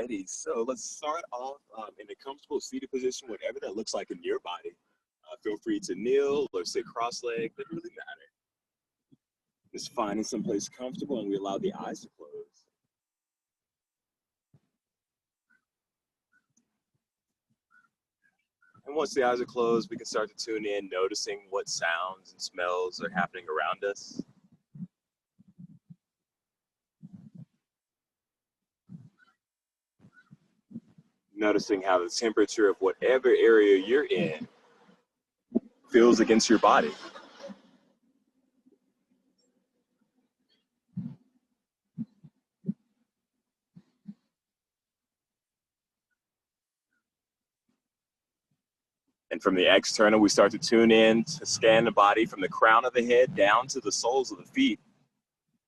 Alrighty, so let's start off in a comfortable seated position, whatever that looks like in your body. Feel free to kneel or sit cross-legged, doesn't really matter. Just finding someplace comfortable, and we allow the eyes to close. And once the eyes are closed, we can start to tune in, noticing what sounds and smells are happening around us. Noticing how the temperature of whatever area you're in feels against your body. And from the external, we start to tune in to scan the body from the crown of the head down to the soles of the feet.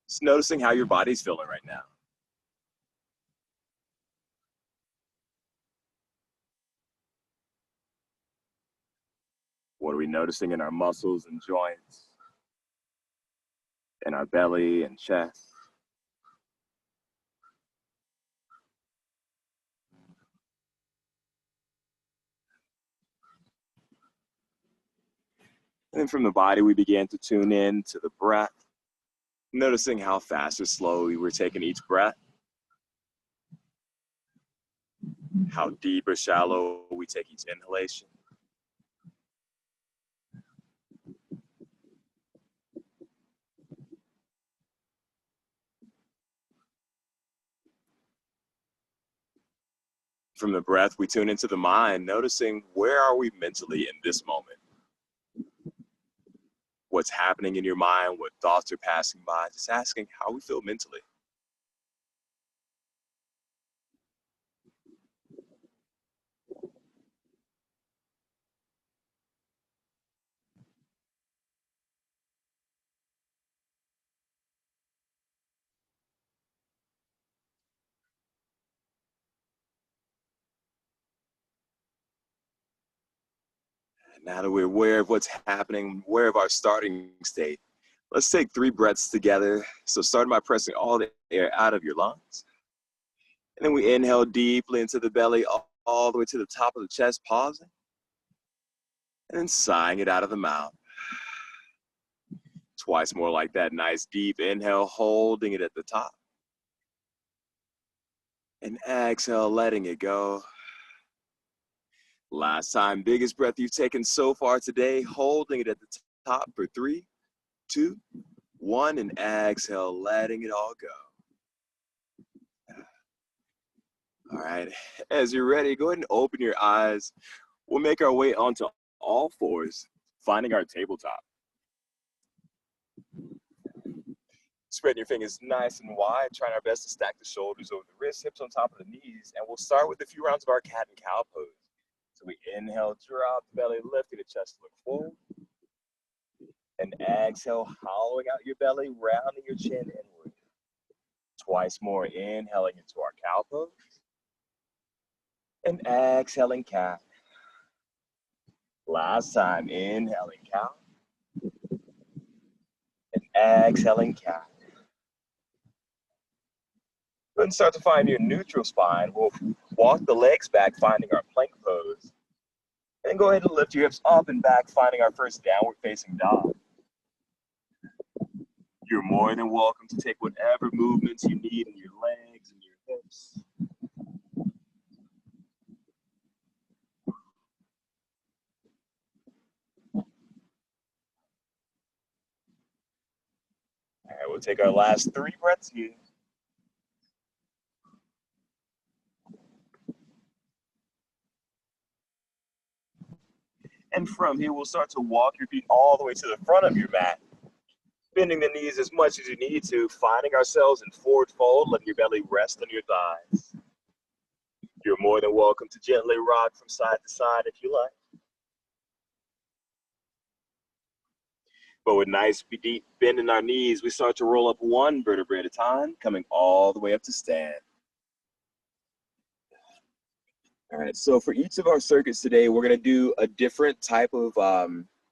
Just noticing how your body's feeling right now. What are we noticing in our muscles and joints, in our belly and chest? And then from the body, we begin to tune in to the breath, noticing how fast or slowly we're taking each breath, how deep or shallow we take each inhalation. From the breath, we tune into the mind, noticing where are we mentally in this moment? What's happening in your mind, what thoughts are passing by, just asking how we feel mentally. And now that we're aware of what's happening, aware of our starting state, let's take 3 breaths together. So starting by pressing all the air out of your lungs. And then we inhale deeply into the belly, all the way to the top of the chest, pausing. And then sighing it out of the mouth. Twice more like that. Nice deep inhale, holding it at the top. And exhale, letting it go. Last time, biggest breath you've taken so far today, holding it at the top for 3, 2, 1, and exhale, letting it all go. All right, as you're ready, go ahead and open your eyes. We'll make our way onto all fours, finding our tabletop. Spreading your fingers nice and wide, trying our best to stack the shoulders over the wrists, hips on top of the knees, and we'll start with a few rounds of our cat and cow pose. So we inhale, drop the belly, lifting the chest, look forward. And exhale, hollowing out your belly, rounding your chin inward. Twice more, inhaling into our cow pose. And exhaling cat. Last time, inhaling cow. And exhaling cat. Then start to find your neutral spine. We'll walk the legs back, finding our plank pose. And go ahead and lift your hips up and back, finding our first downward facing dog. You're more than welcome to take whatever movements you need in your legs and your hips. All right, we'll take our last 3 breaths here. And from here, we'll start to walk your feet all the way to the front of your mat, bending the knees as much as you need to, finding ourselves in forward fold, letting your belly rest on your thighs. You're more than welcome to gently rock from side to side if you like. But with nice deep bend in our knees, we start to roll up 1 vertebrae at a time, coming all the way up to stand. All right, so for each of our circuits today, we're gonna do a different type of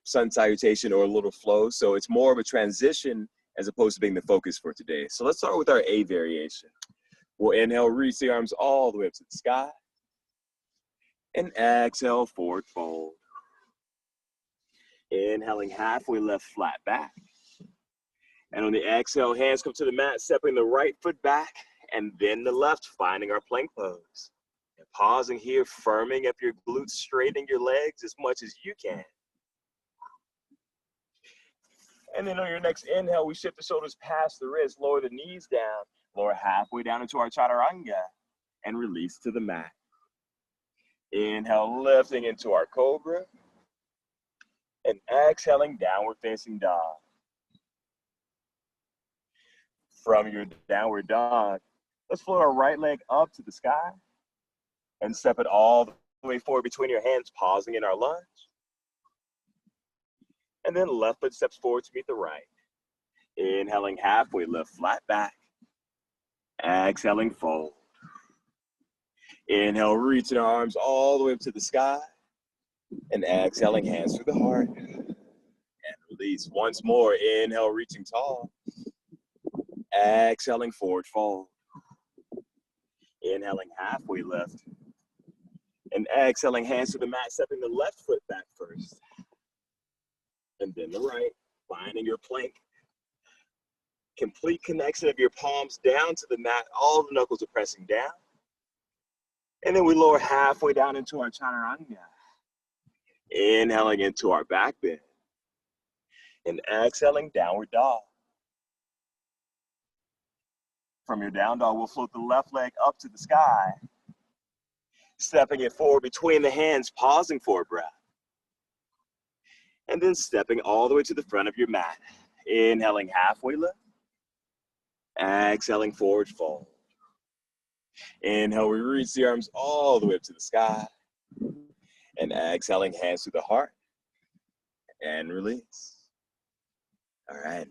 sun salutation or a little flow. So it's more of a transition as opposed to being the focus for today. So let's start with our A variation. We'll inhale, reach the arms all the way up to the sky. And exhale, forward fold. Inhaling halfway left, flat back. And on the exhale, hands come to the mat, stepping the right foot back, and then the left, finding our plank pose. And pausing here, firming up your glutes, straightening your legs as much as you can. And then on your next inhale, we shift the shoulders past the wrists, lower the knees down, lower halfway down into our chaturanga, and release to the mat. Inhale, lifting into our cobra, and exhaling, downward facing dog. From your downward dog, let's float our right leg up to the sky, and step it all the way forward between your hands, pausing in our lunge. And then left foot steps forward to meet the right. Inhaling halfway lift, flat back. Exhaling, fold. Inhale, reaching our arms all the way up to the sky. And exhaling, hands through the heart. And release. Once more, inhale, reaching tall. Exhaling, forward fold. Inhaling, halfway lift. And exhaling, hands to the mat, stepping the left foot back first. And then the right, finding your plank. Complete connection of your palms down to the mat. All the knuckles are pressing down. And then we lower halfway down into our chaturanga. Inhaling into our back bend. And exhaling, downward dog. From your down dog, we'll float the left leg up to the sky. Stepping it forward between the hands, pausing for a breath. And then stepping all the way to the front of your mat. Inhaling, halfway lift. Exhaling, forward fold. Inhale, we reach the arms all the way up to the sky. And exhaling, hands to the heart. And release. All right.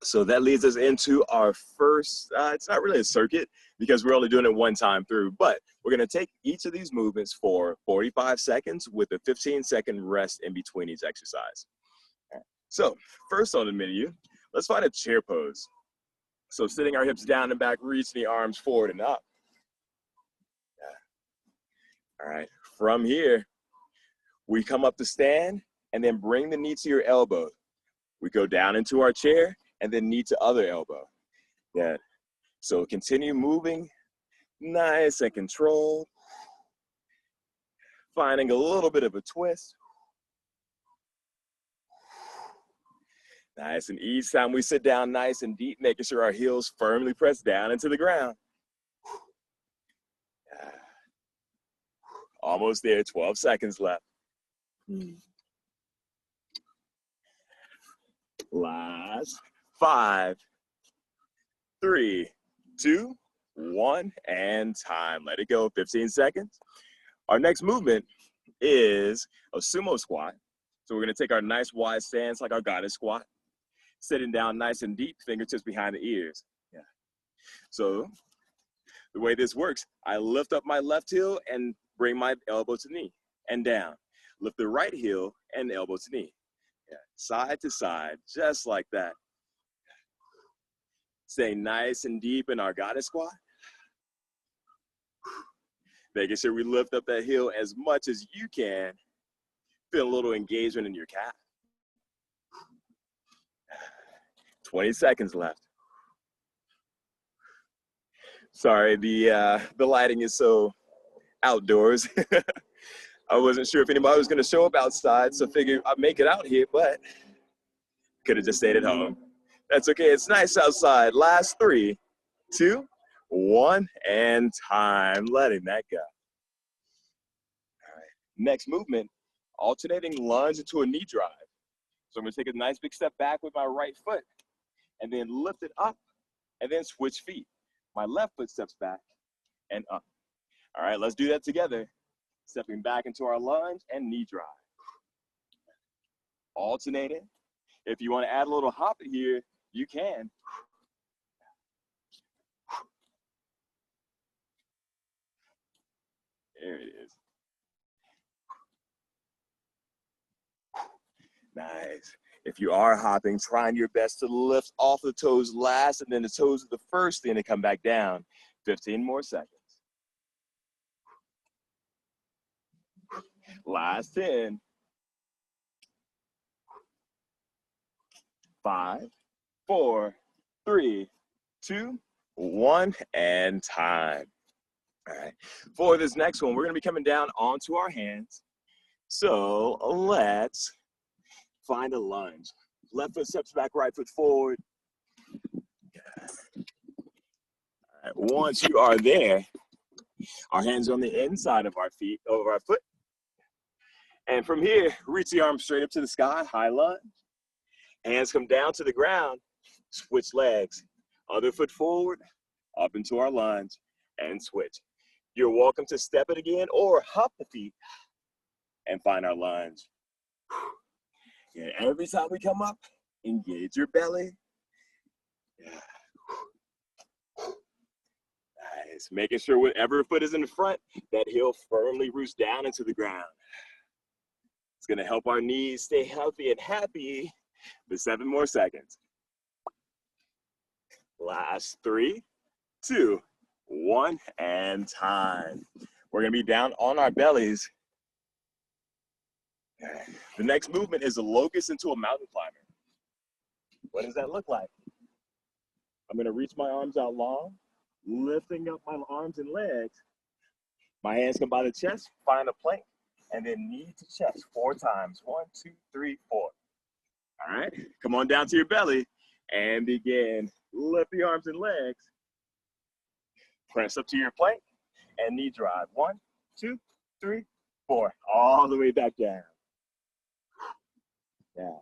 So that leads us into our first, it's not really a circuit because we're only doing it one time through, but we're going to take each of these movements for 45 seconds with a 15-second rest in between each exercise. So first on the menu, let's find a chair pose. So sitting our hips down and back, reaching the arms forward and up. All right, from here, we come up to stand and then bring the knee to your elbow. We go down into our chair and then knee to other elbow. Good. So continue moving, nice and controlled. Finding a little bit of a twist. Nice, and each time we sit down nice and deep, making sure our heels firmly press down into the ground. Almost there, 12 seconds left. Last 5, 3, 2, 1, and time. Let it go, 15 seconds. Our next movement is a sumo squat. So we're gonna take our nice wide stance like our goddess squat. Sitting down nice and deep, fingertips behind the ears. Yeah. So the way this works, I lift up my left heel and bring my elbow to knee and down. Lift the right heel and elbow to knee. Yeah. Side to side, just like that. Stay nice and deep in our goddess squat. Making sure we lift up that heel as much as you can. Feel a little engagement in your calf. 20 seconds left. Sorry, the lighting is so outdoors. I wasn't sure if anybody was gonna show up outside, so figured I'd make it out here, but could have just stayed at home. That's okay, it's nice outside. Last 3, 2, 1, and time. Letting that go. All right, next movement, alternating lunge into a knee drive. So I'm gonna take a nice big step back with my right foot and then lift it up and then switch feet. My left foot steps back and up. All right, let's do that together. Stepping back into our lunge and knee drive. Alternating. If you want to add a little hop here, you can. There it is. Nice. If you are hopping, trying your best to lift off the toes last and then the toes are the first thing to come back down. 15 more seconds. Last 10. 5, 4, 3, 2, 1, and time. All right. For this next one, we're going to be coming down onto our hands. So let's find a lunge. Left foot steps back, right foot forward. All right. Once you are there, our hands on the inside of our feet, over our foot. And from here, reach the arms straight up to the sky, high lunge. Hands come down to the ground, switch legs. Other foot forward, up into our lunge, and switch. You're welcome to step it again or hop the feet and find our lunge. Yeah, every time we come up, engage your belly. Yeah. Nice. Making sure whatever foot is in the front, that heel firmly roots down into the ground. It's going to help our knees stay healthy and happy for 7 more seconds. Last 3, 2, 1, and time. We're going to be down on our bellies. The next movement is a locust into a mountain climber. What does that look like? I'm going to reach my arms out long, lifting up my arms and legs. My hands come by the chest, find a plank, and then knee to chest 4 times. 1, 2, 3, 4. All right, come on down to your belly and begin. Lift the arms and legs. Press up to your plank and knee drive. 1, 2, 3, 4. All the way back down. Yeah.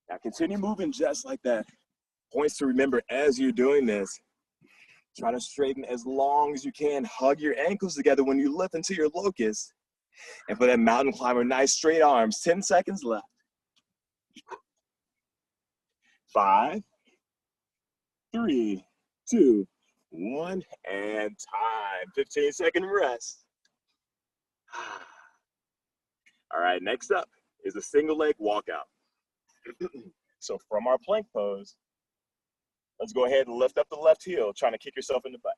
Now continue moving just like that. Points to remember as you're doing this. Try to straighten as long as you can. Hug your ankles together when you lift into your locust. And for that mountain climber, nice straight arms. 10 seconds left. 5, 3, 2, 1, and time. 15-second rest. All right, next up is a single leg walkout. So from our plank pose, let's go ahead and lift up the left heel, trying to kick yourself in the butt.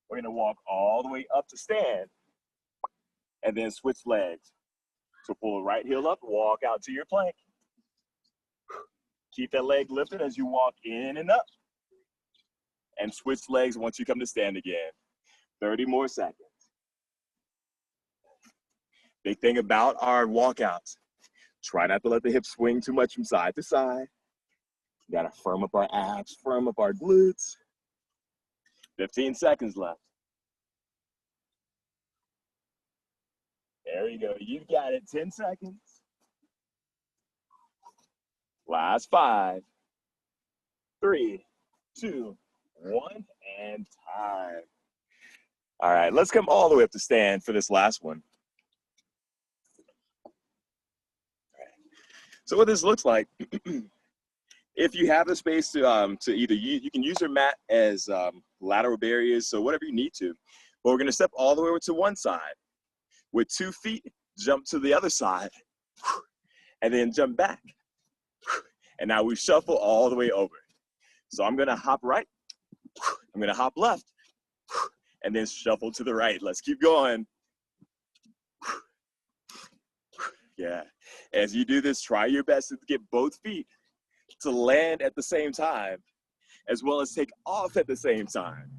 We're gonna walk all the way up to stand, and then switch legs. So pull the right heel up, walk out to your plank. Keep that leg lifted as you walk in and up. And switch legs once you come to stand again. 30 more seconds. Big thing about our walkouts, try not to let the hips swing too much from side to side. You gotta firm up our abs, firm up our glutes. 15 seconds left. There you go, you got it, 10 seconds. Last 5, 3, 2, 1, and time. All right, let's come all the way up to stand for this last one. So what this looks like, if you have the space to either you can use your mat as lateral barriers, so whatever you need to. But we're gonna step all the way over to one side. With 2 feet, jump to the other side, and then jump back. And now we shuffle all the way over. So I'm gonna hop right, I'm gonna hop left, and then shuffle to the right. Let's keep going. Yeah, as you do this, try your best to get both feet to land at the same time, as well as take off at the same time.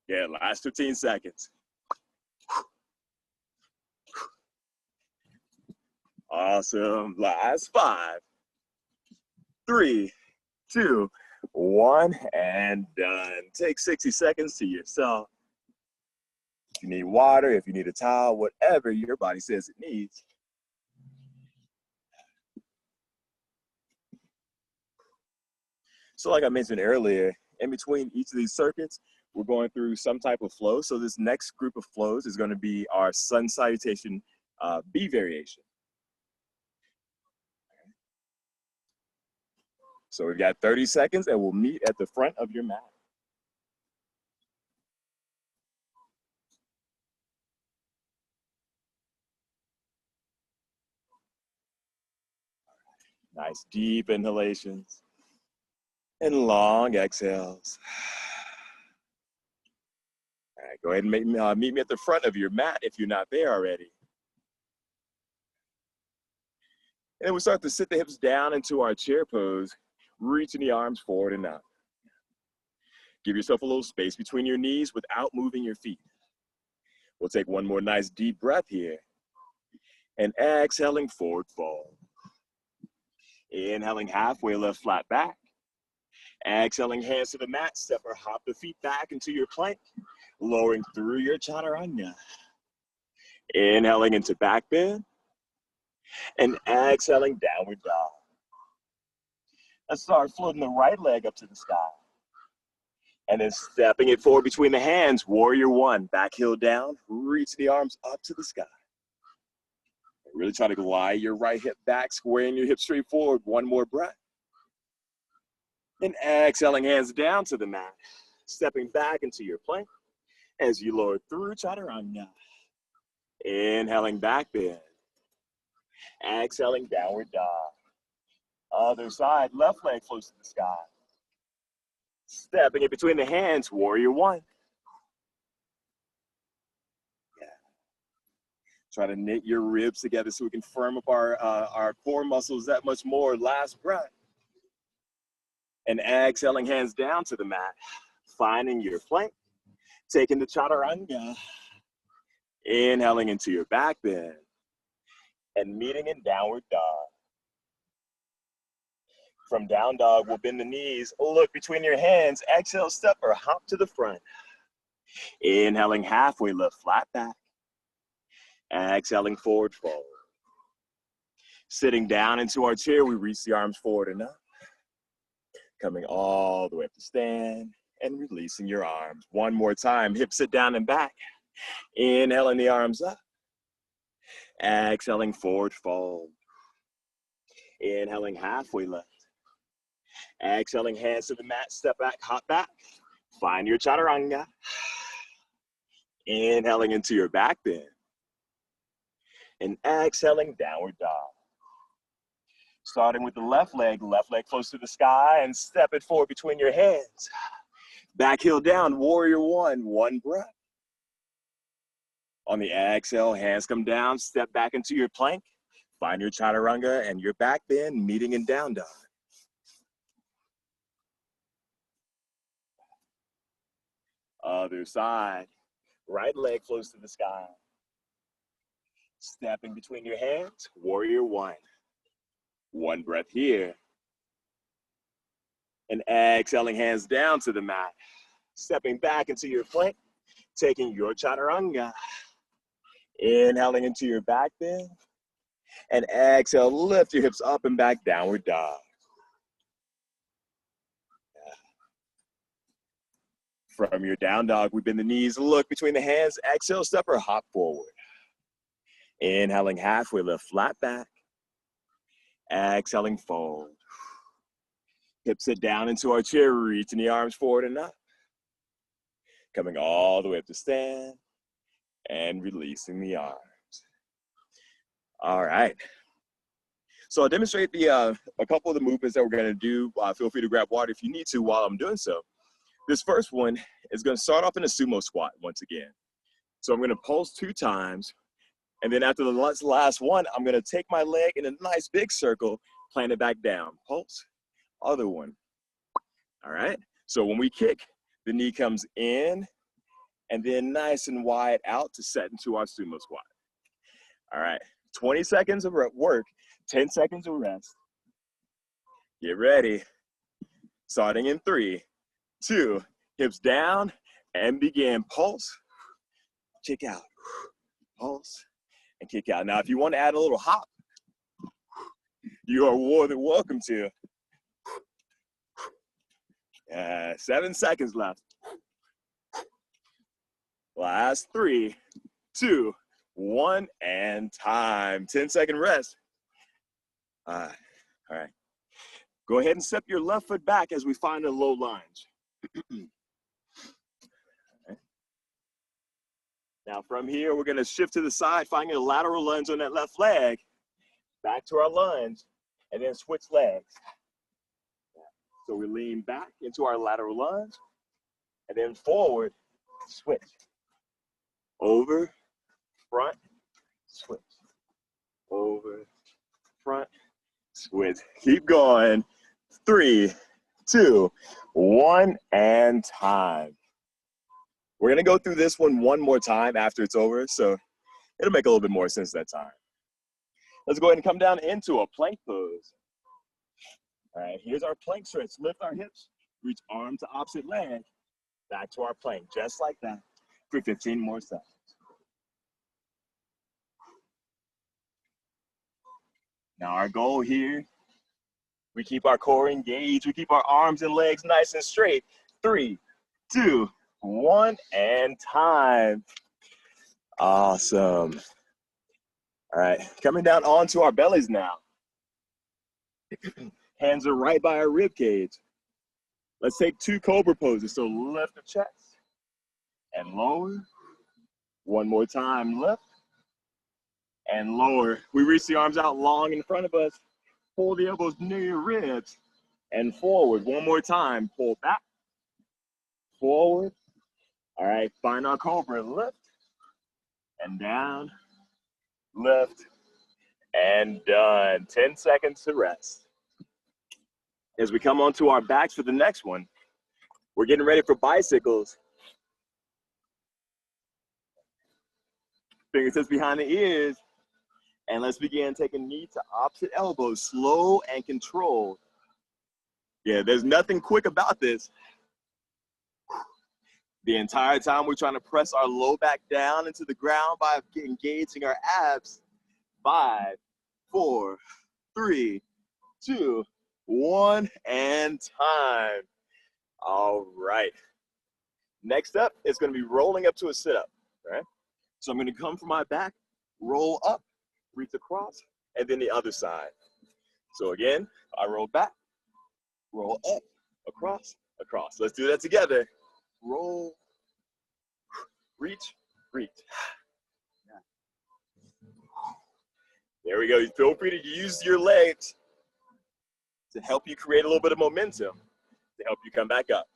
Yeah, last 15 seconds. Awesome, last 5, 3, 2, 1, and done. Take 60 seconds to yourself. If you need water, if you need a towel, whatever your body says it needs. So like I mentioned earlier, in between each of these circuits, we're going through some type of flow. So this next group of flows is going to be our Sun Salutation B Variation. So we've got 30 seconds and we'll meet at the front of your mat. Nice deep inhalations. And long exhales. All right, go ahead and meet me at the front of your mat if you're not there already. And then we start to sit the hips down into our chair pose, reaching the arms forward and up. Give yourself a little space between your knees without moving your feet. We'll take one more nice deep breath here. And exhaling, forward fold. Inhaling, halfway lift, flat back. Exhaling, hands to the mat, step or hop the feet back into your plank, lowering through your chaturanga. Inhaling into back bend. And exhaling, downward dog. Let's start floating the right leg up to the sky. And then stepping it forward between the hands, warrior one, back heel down, reach the arms up to the sky. Really try to glide your right hip back, squaring your hips straight forward. One more breath. And exhaling, hands down to the mat. Stepping back into your plank as you lower through chaturanga. Inhaling, back bend. Exhaling, downward dog. Other side, left leg close to the sky. Stepping in between the hands, warrior one. Yeah. Try to knit your ribs together so we can firm up our core muscles that much more. Last breath. And exhaling, hands down to the mat. Finding your plank. Taking the chaturanga. Inhaling into your back bend. And meeting in downward dog. From down dog, we'll bend the knees, look between your hands, exhale, step or hop to the front. Inhaling, halfway lift, flat back. Exhaling, forward fold. Sitting down into our chair, we reach the arms forward and up. Coming all the way up to stand and releasing your arms. One more time, hips sit down and back. Inhaling the arms up. Exhaling, forward fold. Inhaling, halfway lift. Exhaling, hands to the mat, step back, hop back. Find your chaturanga. Inhaling into your back bend. And exhaling, downward dog. Starting with the left leg close to the sky, and step it forward between your hands. Back heel down, warrior one breath. On the exhale, hands come down, step back into your plank. Find your chaturanga and your back bend, meeting in down dog. Other side, right leg close to the sky. Stepping between your hands, warrior one. One breath here. And exhaling, hands down to the mat. Stepping back into your plank, taking your chaturanga. Inhaling into your back bend. And exhale, lift your hips up and back, downward dog. From your down dog, we bend the knees, look between the hands, exhale, step or hop forward. Inhaling, halfway lift, flat back. Exhaling, fold. Hips sit down into our chair, reaching the arms forward and up. Coming all the way up to stand and releasing the arms. All right. So I'll demonstrate a couple of the movements that we're going to do. Feel free to grab water if you need to while I'm doing so. This first one is going to start off in a sumo squat once again. So I'm going to pulse 2 times. And then after the last one, I'm going to take my leg in a nice big circle, plant it back down. Pulse, other one. All right. So when we kick, the knee comes in and then nice and wide out to set into our sumo squat. All right. 20 seconds of work, 10 seconds of rest. Get ready. Starting in 3, 2, hips down and begin. Pulse, kick out, pulse, and kick out. Now, if you want to add a little hop, you are more than welcome to. 7 seconds left. Last 3, 2, 1, and time. 10-second rest. All right. Go ahead and step your left foot back as we find a low lunge. Right. Now from here, we're going to shift to the side, finding a lateral lunge on that left leg. Back to our lunge, and then switch legs. So we lean back into our lateral lunge, and then forward, switch. Over, front, switch. Over, front, switch. Keep going. 3, 2, 1, and time. We're gonna go through this one more time after it's over, so it'll make a little bit more sense that time. Let's go ahead and come down into a plank pose. All right, here's our plank stretch. Lift our hips, reach arm to opposite leg, back to our plank, just like that, for 15 more seconds. Now our goal here, we keep our core engaged, we keep our arms and legs nice and straight. 3, 2, 1, and time. Awesome. All right, coming down onto our bellies now. Hands are right by our rib cage. Let's take 2 Cobra poses. So lift the chest and lower. One more time, lift and lower. We reach the arms out long in front of us. Pull the elbows near your ribs and forward. One more time, pull back, forward. All right, find our Cobra, lift and down, lift and done. 10 seconds to rest. As we come onto our backs for the next one, we're getting ready for bicycles. Fingertips behind the ears. And let's begin taking knee to opposite elbows, slow and controlled. Yeah, there's nothing quick about this. The entire time we're trying to press our low back down into the ground by engaging our abs. 5, 4, 3, 2, 1, and time. All right. Next up is going to be rolling up to a sit-up, right? So I'm going to come from my back, roll up, reach across, and then the other side. So again, I roll back, roll up, across, across. Let's do that together. Roll, reach, reach. There we go. Feel free to use your legs to help you create a little bit of momentum to help you come back up.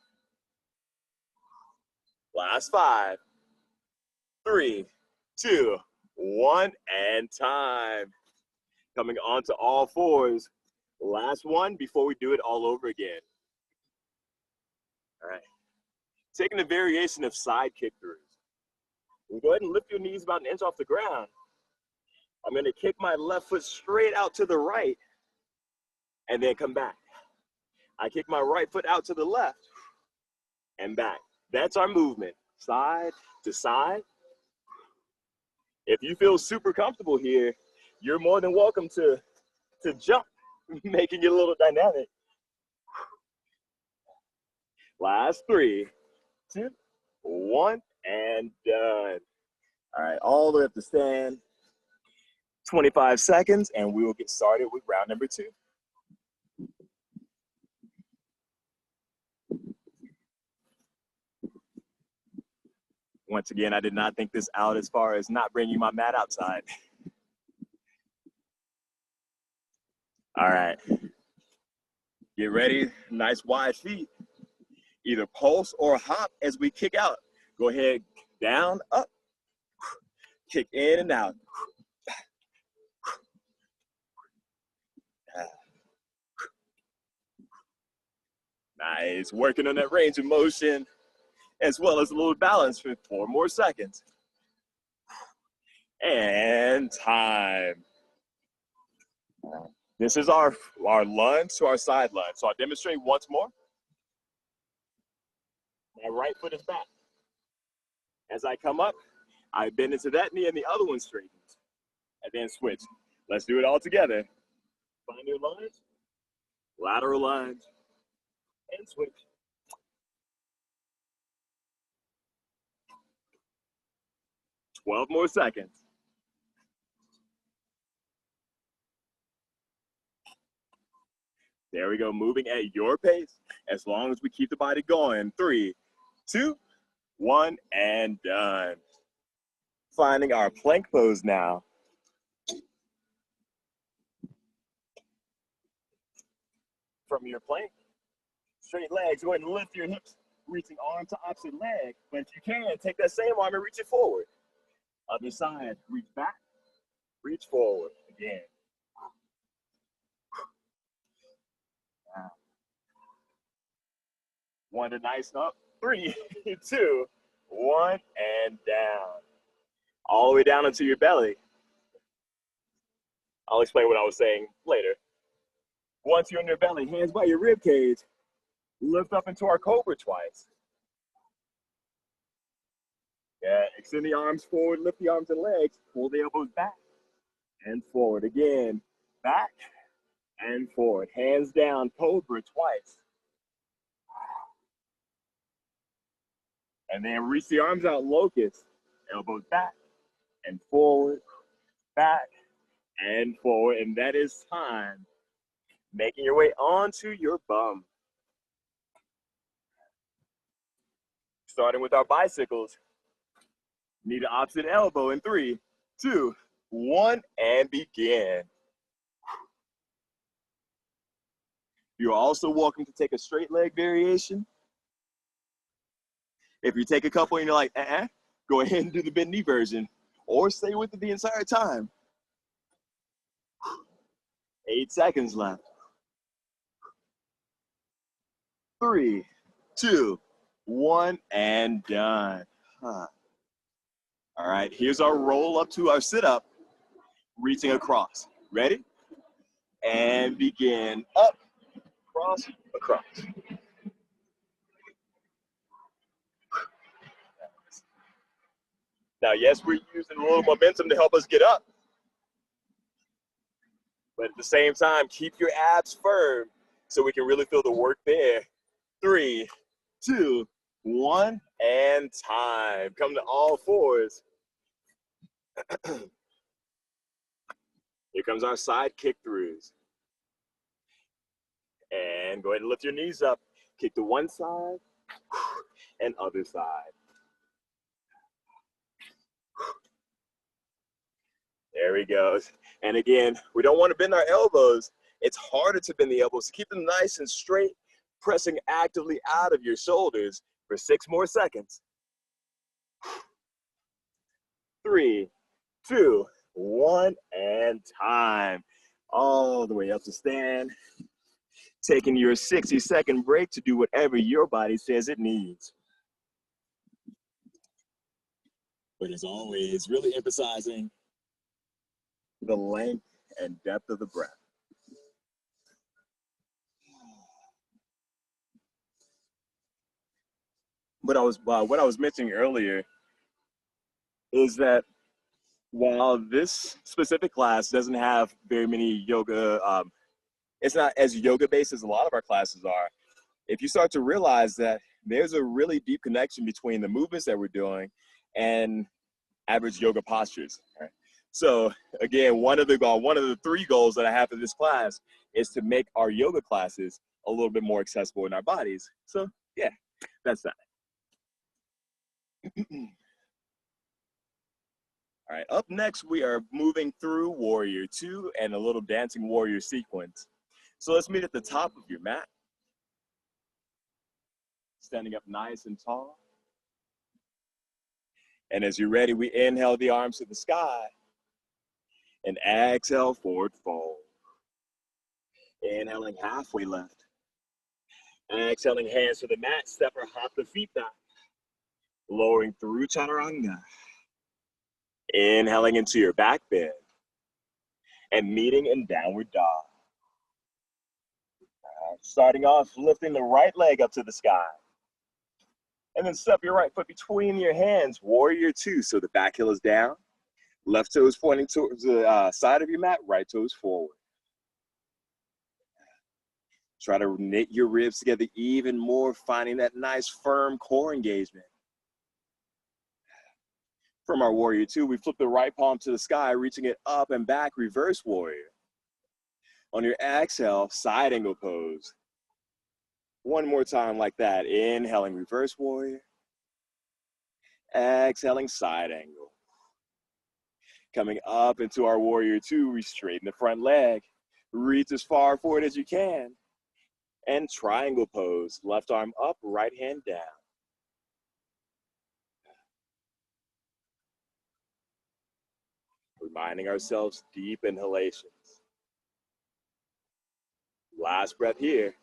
Last 5, 3, 2, 1, and time. Coming onto all fours. Last one before we do it all over again. All right. Taking a variation of side kick throughs. We'll go ahead and lift your knees about an inch off the ground. I'm going to kick my left foot straight out to the right and then come back. I kick my right foot out to the left and back. That's our movement, side to side. If you feel super comfortable here, you're more than welcome to jump, making it a little dynamic. Last 3, 2, 1, and done. All right, all the way up to stand. 25 seconds, and we will get started with round number 2. Once again, I did not think this out as far as not bringing my mat outside. All right. Get ready, nice wide feet. Either pulse or hop as we kick out. Go ahead, down, up, kick in and out. Nice, working on that range of motion as well as a little balance for 4 more seconds. And time. This is our lunge to our side lunge. So I'll demonstrate once more. My right foot is back. As I come up, I bend into that knee and the other one straightens. And then switch. Let's do it all together. Find your lunge, lateral lunge, and switch. Twelve more seconds. There we go, moving at your pace, as long as we keep the body going. 3, 2, 1, and done. Finding our plank pose now. From your plank, Straight legs, go ahead and lift your hips, reaching arm to opposite leg. But if you can, take that same arm and reach it forward. Other side, reach back, reach forward. Again. One to nice up. 3, 2, 1, and down. All the way down into your belly. I'll explain what I was saying later. Once you're in your belly, hands by your rib cage, lift up into our Cobra twice. Yeah, extend the arms forward, lift the arms and legs, pull the elbows back and forward. Again, back and forward. Hands down, Cobra twice. And then reach the arms out, locust. Elbows back and forward, back and forward. And that is time. Making your way onto your bum. Starting with our bicycles. Knee to opposite elbow in 3, 2, 1, and begin. You're also welcome to take a straight leg variation. If you take a couple and you're like, go ahead and do the bend knee version, or stay with it the entire time. 8 seconds left. 3, 2, 1, and done. All right, here's our roll up to our sit-up, reaching across. Ready? And begin. Up, cross, across. Now, yes, we're using a little momentum to help us get up. But at the same time, keep your abs firm so we can really feel the work there. 3, 2, 1, and time. Come to all fours. Here comes our side kick throughs. And go ahead and lift your knees up. Kick to one side and other side. There we go. And again, we don't want to bend our elbows. It's harder to bend the elbows. So keep them nice and straight, pressing actively out of your shoulders for 6 more seconds. 3, 2, 1, and time. All the way up to stand. Taking your 60-second break to do whatever your body says it needs. But as always, really emphasizing the length and depth of the breath. What I was mentioning earlier is that while this specific class doesn't have very many yoga, it's not as yoga-based as a lot of our classes are. If you start to realize that there's a really deep connection between the movements that we're doing and average yoga postures. Right? So again, one of the 3 goals that I have for this class is to make our yoga classes a little bit more accessible in our bodies. So yeah, that's that. All right, up next, we are moving through Warrior 2 and a little dancing warrior sequence. So let's meet at the top of your mat. Standing up nice and tall. And as you're ready, we inhale the arms to the sky and exhale, forward fold. Inhaling halfway left. Exhaling, hands to the mat, step or hop the feet back. Lowering through chaturanga. Inhaling into your back bend. And meeting in downward dog. Starting off, lifting the right leg up to the sky. And then step your right foot between your hands, Warrior 2. So the back heel is down. Left toe is pointing towards the side of your mat, right toe is forward. Try to knit your ribs together even more, finding that nice firm core engagement. From our Warrior 2, we flip the right palm to the sky, reaching it up and back, reverse warrior. On your exhale, side angle pose. One more time like that. Inhaling, reverse warrior. Exhaling, side angle. Coming up into our Warrior 2, we straighten the front leg. Reach as far forward as you can. And triangle pose, left arm up, right hand down. Reminding ourselves, deep inhalations. Last breath here.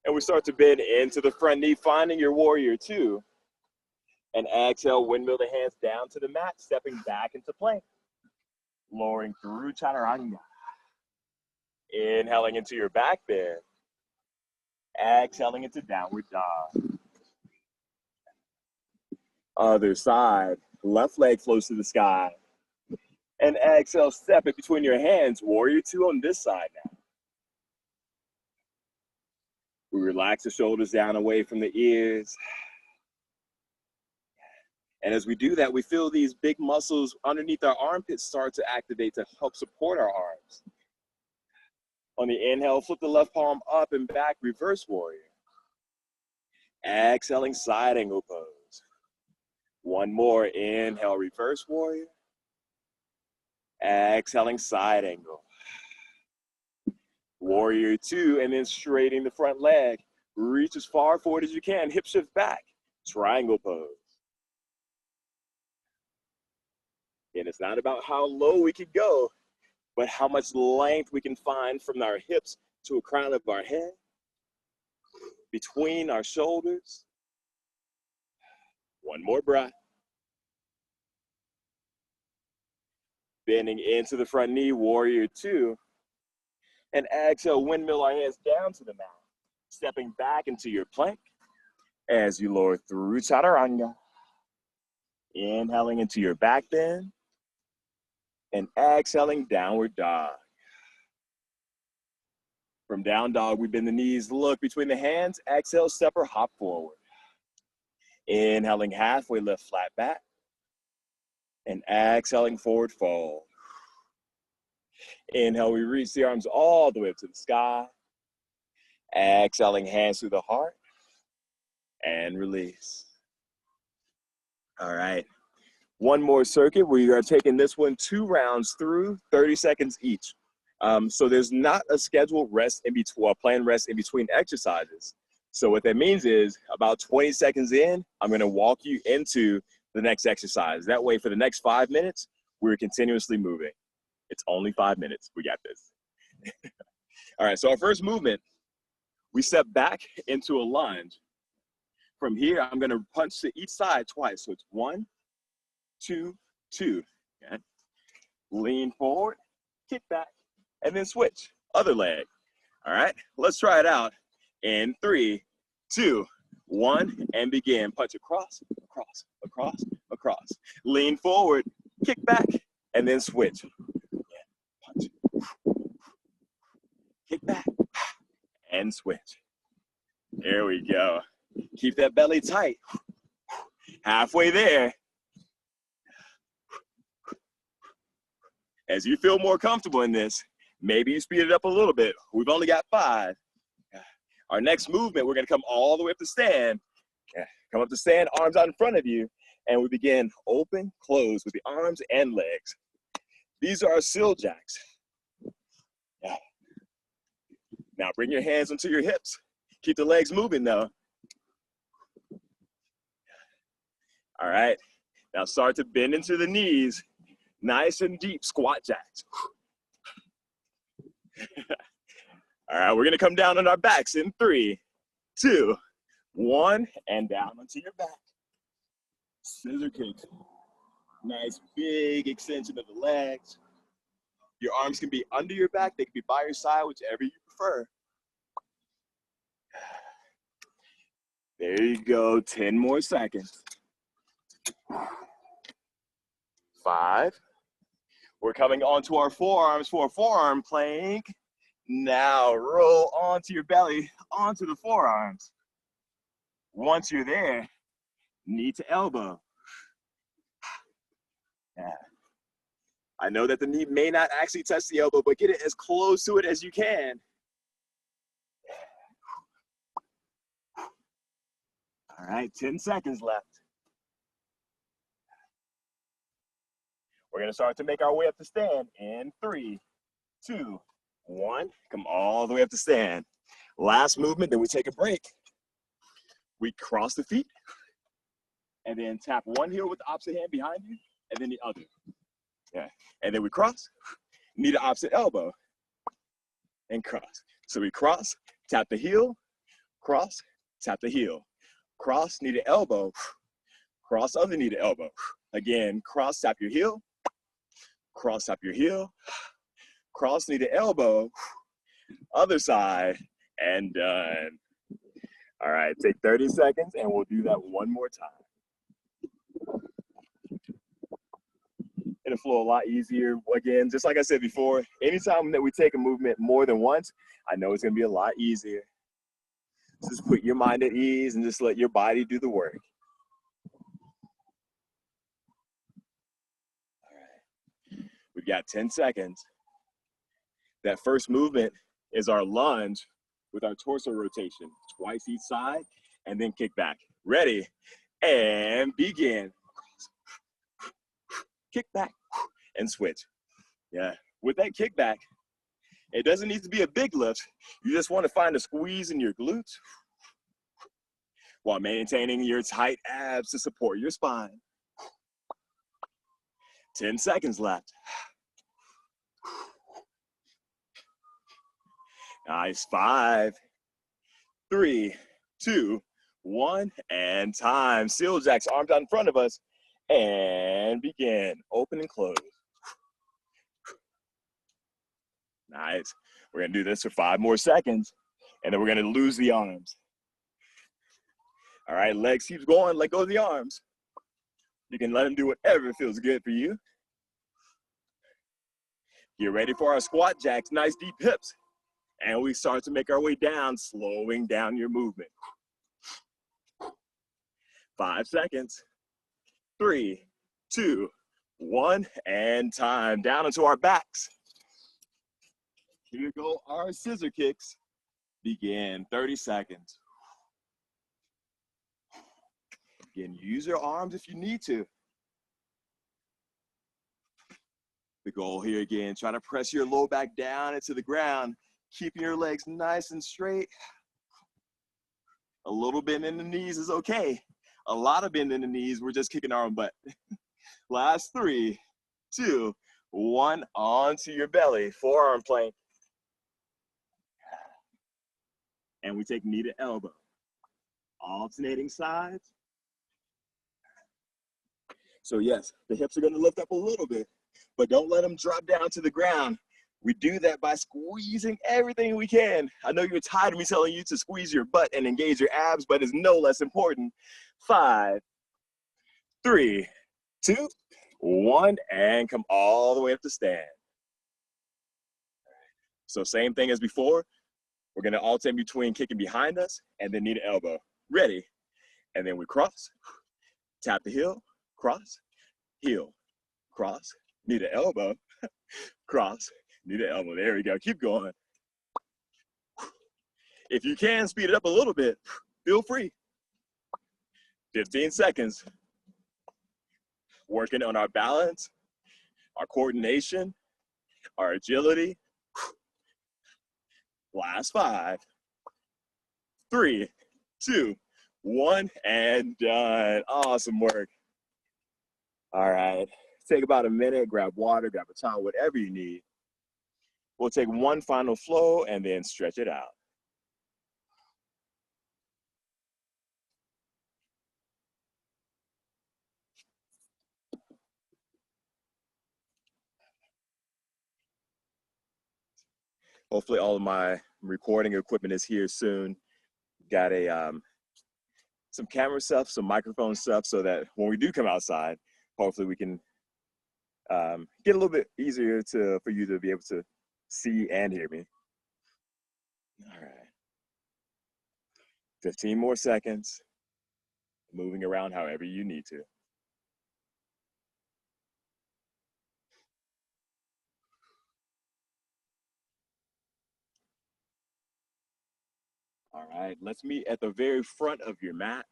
And we start to bend into the front knee, finding your warrior two. And exhale, windmill the hands down to the mat, stepping back into plank. Lowering through chaturanga. Inhaling into your back bend. Exhaling into downward dog. Other side, left leg flows to the sky. And exhale, step it between your hands, warrior two on this side now. We relax the shoulders down away from the ears. And as we do that, we feel these big muscles underneath our armpits start to activate to help support our arms. On the inhale, flip the left palm up and back, reverse warrior. Exhaling, side angle pose. One more, inhale, reverse warrior. Exhaling, side angle. Warrior two, and then straightening the front leg. Reach as far forward as you can, hip shift back. Triangle pose. And it's not about how low we can go, but how much length we can find from our hips to the crown of our head, between our shoulders. One more breath. Bending into the front knee, warrior two. And exhale, windmill our hands down to the mat. Stepping back into your plank as you lower through chaturanga. Inhaling into your back bend. And exhaling, downward dog. From down dog, we bend the knees, look between the hands. Exhale, step or hop forward. Inhaling, halfway lift, flat back. And exhaling, forward fold. Inhale, we reach the arms all the way up to the sky. Exhaling, hands through the heart. And release. All right. One more circuit. We are taking this one 2 rounds through, 30 seconds each. So there's not a scheduled rest in between, or planned rest in between exercises. So what that means is about 20 seconds in, I'm going to walk you into the next exercise. That way for the next 5 minutes, we're continuously moving. It's only 5 minutes. We got this. All right, so our first movement, we step back into a lunge. From here, I'm going to punch to each side twice. So it's 1, 2, 2. Okay. Lean forward, kick back, and then switch. Other leg. All right, let's try it out in 3, 2, 1, and begin. Punch across, across, across, across. Lean forward, kick back, and then switch. Punch. Kick back, and switch. There we go. Keep that belly tight. Halfway there. As you feel more comfortable in this, maybe you speed it up a little bit. We've only got 5. Our next movement, we're gonna come all the way up to stand. Come up to stand, arms out in front of you, and we begin open, close with the arms and legs. These are our seal jacks. Now bring your hands onto your hips. Keep the legs moving though. All right, now start to bend into the knees. Nice and deep squat jacks. All right, we're gonna come down on our backs in 3, 2, 1, and down onto your back. Scissor kicks. Nice big extension of the legs. Your arms can be under your back, they can be by your side, whichever you prefer. There you go, 10 more seconds. 5. We're coming onto our forearms for a forearm plank. Now roll onto your belly, onto the forearms. Once you're there, knee to elbow. Yeah. I know that the knee may not actually touch the elbow, but get it as close to it as you can. All right, 10 seconds left. We're gonna start to make our way up to stand in 3, 2, 1, come all the way up to stand. Last movement, then we take a break. We cross the feet, and then tap one heel with the opposite hand behind you, and then the other. Yeah, and then we cross, knee to opposite elbow, and cross. So we cross, tap the heel, cross, tap the heel, cross, knee to elbow, cross other knee to elbow. Again, cross, tap your heel, cross, tap your heel, cross, knee to elbow, other side, and done. All right, take 30 seconds, and we'll do that one more time. It'll flow a lot easier. Again, just like I said before, anytime that we take a movement more than once, I know it's gonna be a lot easier. Just put your mind at ease and just let your body do the work. All right, we've got 10 seconds. That first movement is our lunge with our torso rotation, twice each side, and then kick back. Ready, and begin. Kick back and switch. Yeah, with that kick back, it doesn't need to be a big lift. You just want to find a squeeze in your glutes while maintaining your tight abs to support your spine. 10 seconds left. Nice. 5, 3, 2, 1, and time. Seal jacks, arms out in front of us, and begin. Open and close. Nice. We're gonna do this for 5 more seconds, and then we're gonna lose the arms. All right, legs keeps going, let go of the arms. You can let them do whatever feels good for you. Get ready for our squat jacks, nice deep hips. And we start to make our way down, slowing down your movement. 5 seconds. 3, 2, 1, and time. Down into our backs. Here go our scissor kicks. Begin, 30 seconds. Again, use your arms if you need to. The goal here again, try to press your low back down into the ground, keeping your legs nice and straight. A little bend in the knees is okay. A lot of bend in the knees, we're just kicking our own butt. Last 3, 2, 1, onto your belly, forearm plank. And we take knee to elbow. Alternating sides. So yes, the hips are gonna lift up a little bit, but don't let them drop down to the ground. We do that by squeezing everything we can. I know you're tired of me telling you to squeeze your butt and engage your abs, but it's no less important. 5, 3, 2, 1, and come all the way up to stand. So same thing as before. We're gonna alternate between kicking behind us and then knee to elbow. Ready? And then we cross, tap the heel, cross, heel, cross, knee to elbow, cross, knee to elbow. There we go. Keep going. If you can speed it up a little bit, feel free. 15 seconds. Working on our balance, our coordination, our agility. Last 5, 3, 2, 1, and done. Awesome work. All right, take about a minute, grab water, grab a towel, whatever you need. We'll take one final flow and then stretch it out. Hopefully all of my recording equipment is here soon. Got a some camera stuff, some microphone stuff, so that when we do come outside, hopefully we can get a little bit easier for you to be able to see and hear me. All right. 15 more seconds. Moving around however you need to. All right, let's meet at the very front of your mat.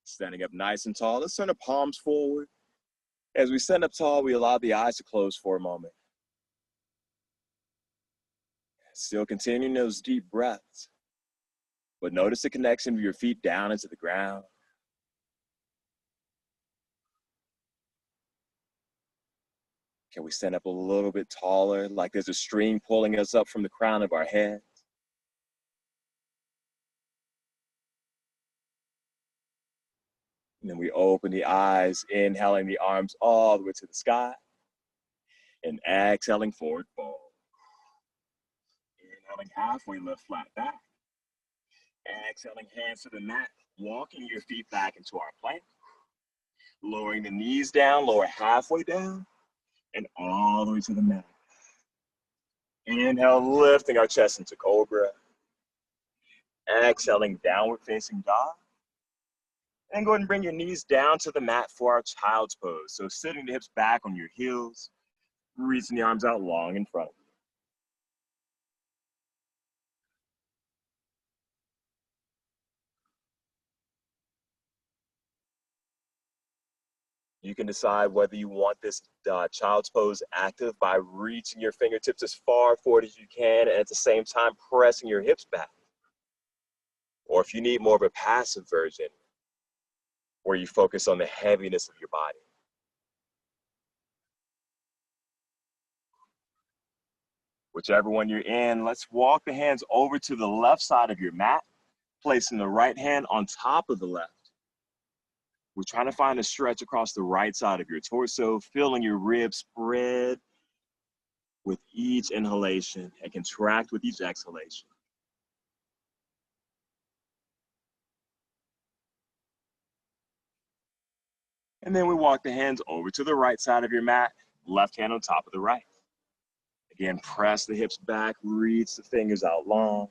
Standing up nice and tall. Let's turn the palms forward. As we stand up tall, we allow the eyes to close for a moment. Still continuing those deep breaths, but notice the connection of your feet down into the ground. Can we stand up a little bit taller, like there's a string pulling us up from the crown of our head? And then we open the eyes, inhaling the arms all the way to the sky, and exhaling forward fold. Inhaling halfway lift, flat back. Exhaling hands to the mat, walking your feet back into our plank. Lowering the knees down, lower halfway down, and all the way to the mat. Inhale, lifting our chest into Cobra. Exhaling, downward facing dog. And go ahead and bring your knees down to the mat for our child's pose. So sitting the hips back on your heels, reaching the arms out long in front of you. You can decide whether you want this child's pose active by reaching your fingertips as far forward as you can and at the same time pressing your hips back. Or if you need more of a passive version where you focus on the heaviness of your body. Whichever one you're in, let's walk the hands over to the left side of your mat, placing the right hand on top of the left. We're trying to find a stretch across the right side of your torso, feeling your ribs spread with each inhalation and contract with each exhalation. And then we walk the hands over to the right side of your mat, left hand on top of the right. Again, press the hips back, reach the fingers out long.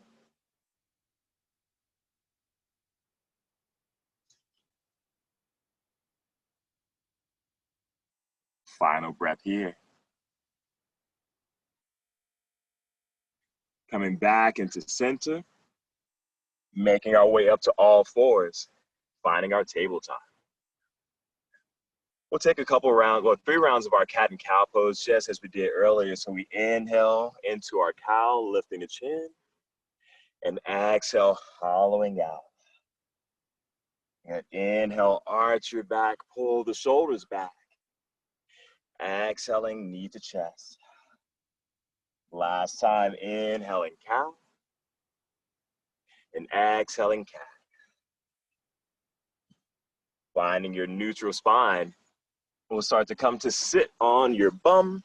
Final breath here. Coming back into center, making our way up to all fours, finding our tabletop. We'll take a couple rounds, well, 3 rounds of our cat and cow pose, just as we did earlier. So we inhale into our cow, lifting the chin, and exhale, hollowing out. And inhale, arch your back, pull the shoulders back. Exhaling, knee to chest. Last time, inhaling cow, and exhaling cat. Finding your neutral spine. We'll start to come to sit on your bum.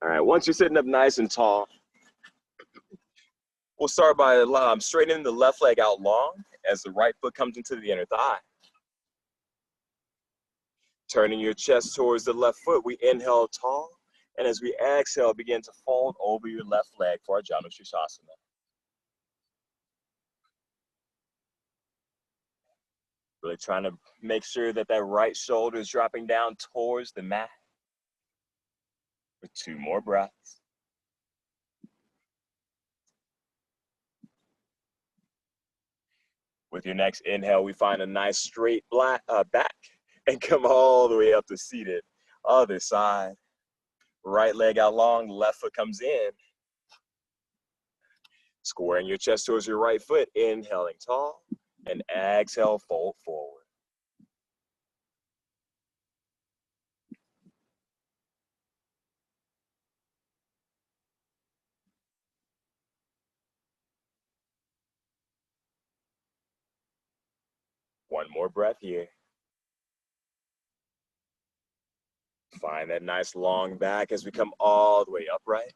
All right, once you're sitting up nice and tall, we'll start by straightening the left leg out long as the right foot comes into the inner thigh. Turning your chest towards the left foot, we inhale tall, and as we exhale, begin to fold over your left leg for our Janu Sirsasana. Really trying to make sure that that right shoulder is dropping down towards the mat. For 2 more breaths. With your next inhale, we find a nice straight back and come all the way up to seated. Other side. Right leg out long, left foot comes in. Squaring your chest towards your right foot, inhaling tall, and exhale, fold forward. One more breath here. Find that nice long back as we come all the way upright.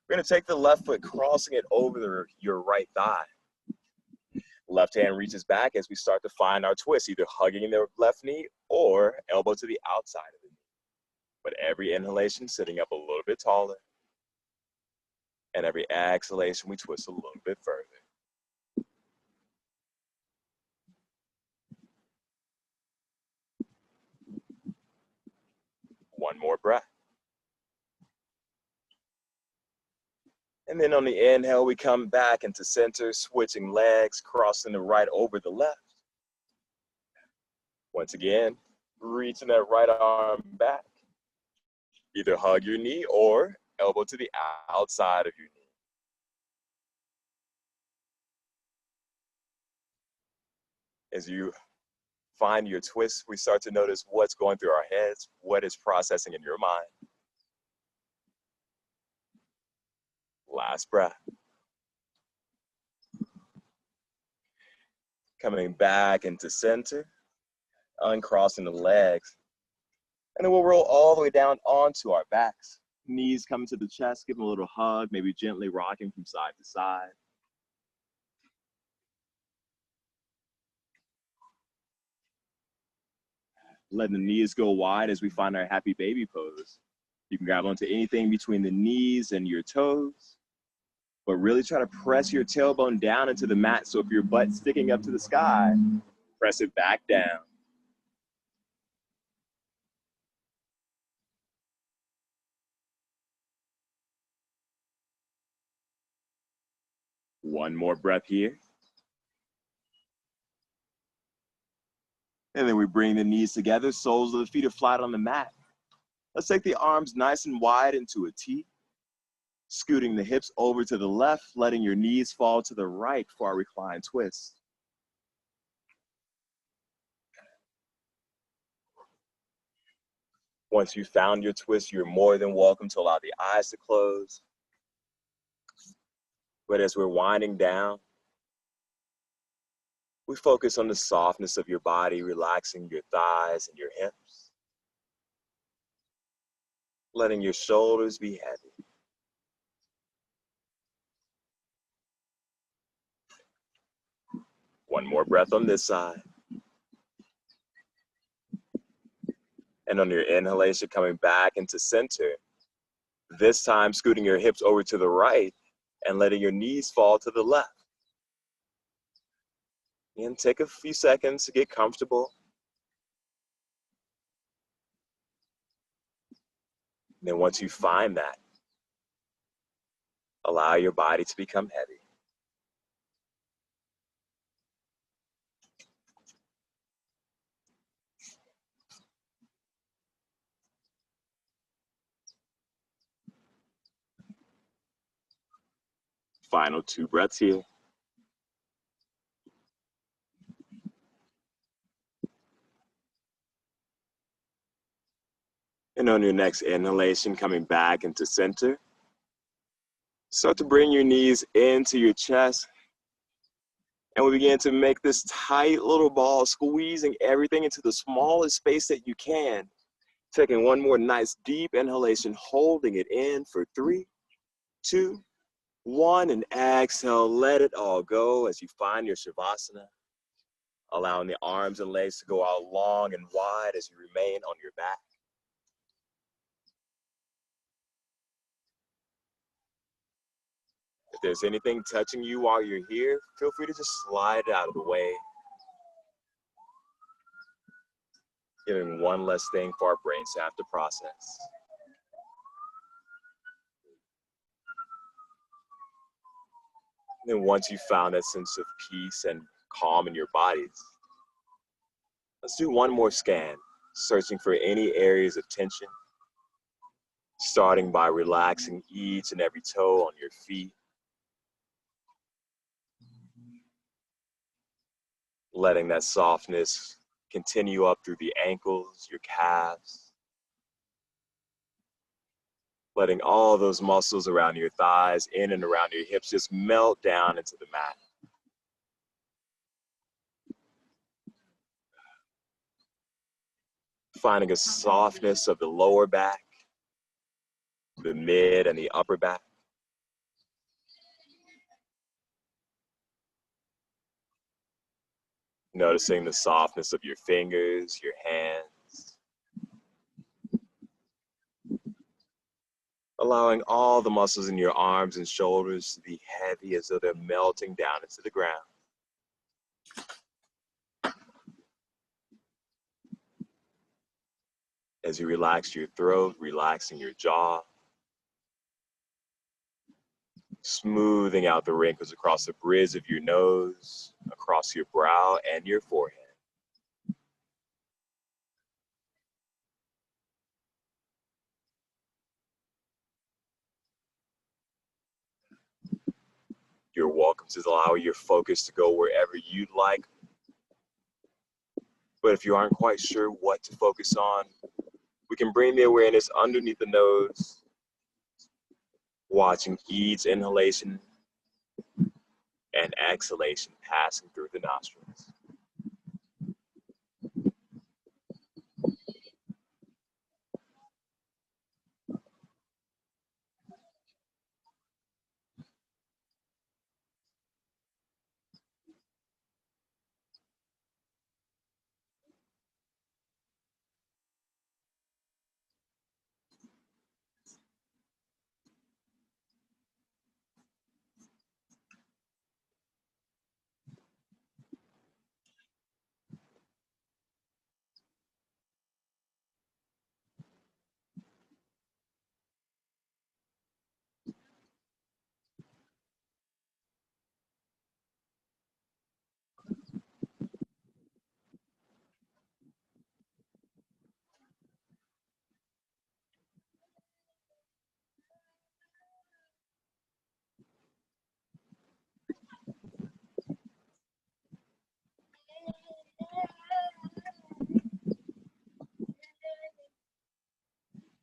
We're going to take the left foot, crossing it over your right thigh. Left hand reaches back as we start to find our twist, either hugging the left knee or elbow to the outside of the knee. But every inhalation, sitting up a little bit taller. And every exhalation, we twist a little bit further. One more breath. And then on the inhale, we come back into center, switching legs, crossing the right over the left. Once again, reaching that right arm back. Either hug your knee or elbow to the outside of your knee. As you find your twist, we start to notice what's going through our heads, what is processing in your mind. Last breath. Coming back into center, uncrossing the legs. And then we'll roll all the way down onto our backs. Knees coming to the chest, give them a little hug, maybe gently rocking from side to side. Letting the knees go wide as we find our happy baby pose. You can grab onto anything between the knees and your toes, but really try to press your tailbone down into the mat. So if your butt's sticking up to the sky, press it back down. One more breath here. And then we bring the knees together, soles of the feet are flat on the mat. Let's take the arms nice and wide into a T, scooting the hips over to the left, letting your knees fall to the right for our reclined twist. Once you've found your twist, you're more than welcome to allow the eyes to close. But as we're winding down, we focus on the softness of your body, relaxing your thighs and your hips, letting your shoulders be heavy. One more breath on this side. And on your inhalation, coming back into center, this time scooting your hips over to the right and letting your knees fall to the left. And take a few seconds to get comfortable. And then once you find that, allow your body to become heavy. Final 2 breaths here. And on your next inhalation, coming back into center, start to bring your knees into your chest. And we begin to make this tight little ball, squeezing everything into the smallest space that you can. Taking one more nice deep inhalation, holding it in for 3, 2, 1, and exhale, let it all go as you find your Savasana. Allowing the arms and legs to go out long and wide as you remain on your back. If there's anything touching you while you're here, feel free to just slide it out of the way. Giving one less thing for our brains to have to process. And then once you've found that sense of peace and calm in your bodies, let's do one more scan, searching for any areas of tension, starting by relaxing each and every toe on your feet, letting that softness continue up through the ankles, your calves, letting all those muscles around your thighs, in and around your hips, just melt down into the mat. Finding a softness of the lower back, the mid and the upper back. Noticing the softness of your fingers, your hands. Allowing all the muscles in your arms and shoulders to be heavy as though they're melting down into the ground. As you relax your throat, relaxing your jaw. Smoothing out the wrinkles across the bridge of your nose, across your brow and your forehead. You're welcome to allow your focus to go wherever you'd like. But if you aren't quite sure what to focus on, we can bring the awareness underneath the nose, watching each inhalation and exhalation passing through the nostrils.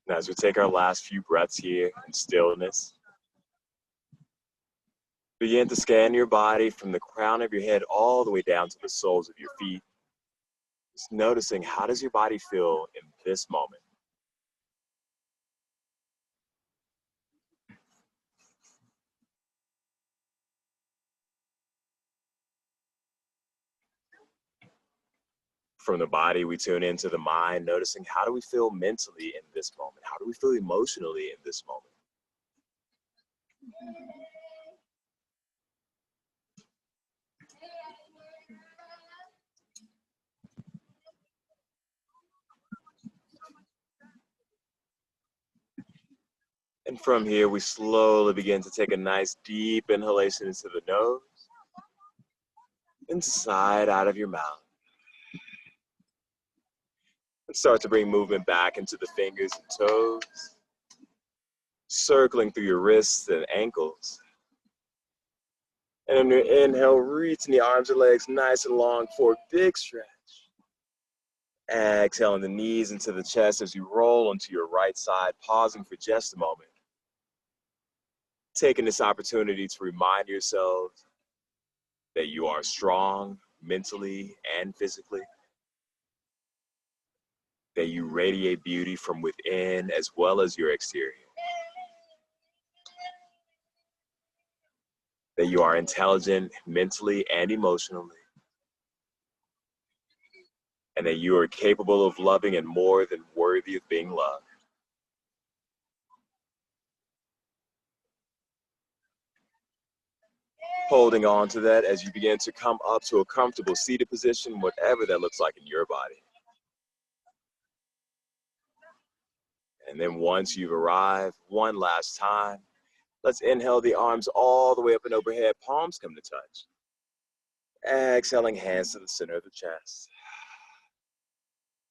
And as we take our last few breaths here in stillness, begin to scan your body from the crown of your head all the way down to the soles of your feet. Just noticing, how does your body feel in this moment? From the body, we tune into the mind, noticing, how do we feel mentally in this moment? How do we feel emotionally in this moment? And from here, we slowly begin to take a nice deep inhalation into the nose and sigh out of your mouth. And start to bring movement back into the fingers and toes, circling through your wrists and ankles. And on your inhale, reaching the arms and legs nice and long for a big stretch. Exhaling the knees into the chest as you roll onto your right side, pausing for just a moment. Taking this opportunity to remind yourself that you are strong mentally and physically, that you radiate beauty from within as well as your exterior, that you are intelligent mentally and emotionally, and that you are capable of loving and more than worthy of being loved. Holding on to that as you begin to come up to a comfortable seated position, whatever that looks like in your body. And then once you've arrived, one last time, let's inhale the arms all the way up and overhead, palms come to touch. Exhaling, hands to the center of the chest.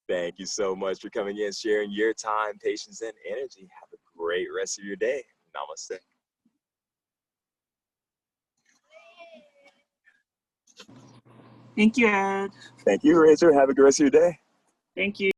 Thank you so much for coming in, sharing your time, patience, and energy. Have a great rest of your day. Namaste. Thank you, Ed. Thank you, Razor. Have a good rest of your day. Thank you.